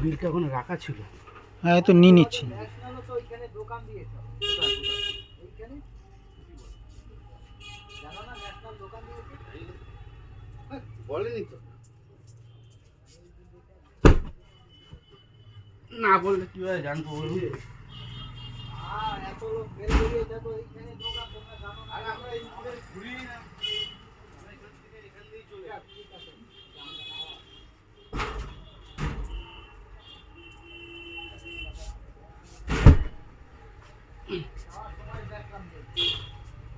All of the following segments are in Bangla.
বিলটা ওখানে রাখা ছিল। হ্যাঁ, তো নিয়ে নিচ্ছি। বলেনি তো, না বললে কিভাবে জানবো বলুন?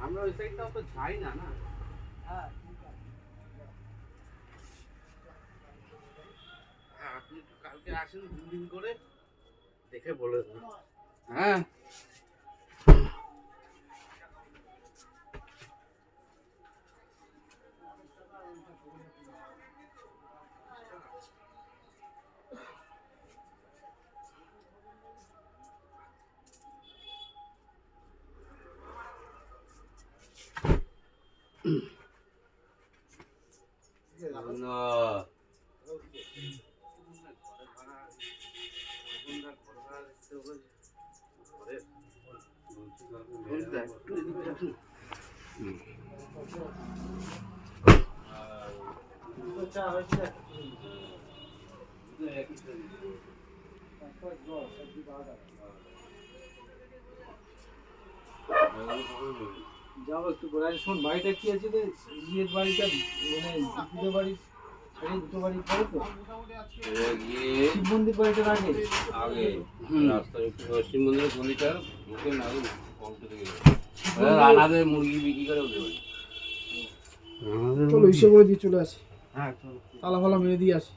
আমরা ওই সাইডটাও তো যাই না না। আপনি একটু কালকে আসেন 2 দিন করে, দেখে বলে দেবেন। হ্যাঁ, যাও একটু বলে শোন, বাড়িটা কি আছে রে? ইয়ের বাড়িটা মানে দুটো বাড়ি ছেড়ে দুটো বাড়ি পরে তো শিব মন্দির বাড়িটার আগে রাস্তার শিব মন্দিরের গলিটার মুখে নাড়ু রানাদের মুরগি বিক্রি করে ওদের বাড়ি। চলো ইসে করে দিয়ে চলে আসি, হ্যাঁ চলো। তালা ফালা মেরে দিয়ে আসি।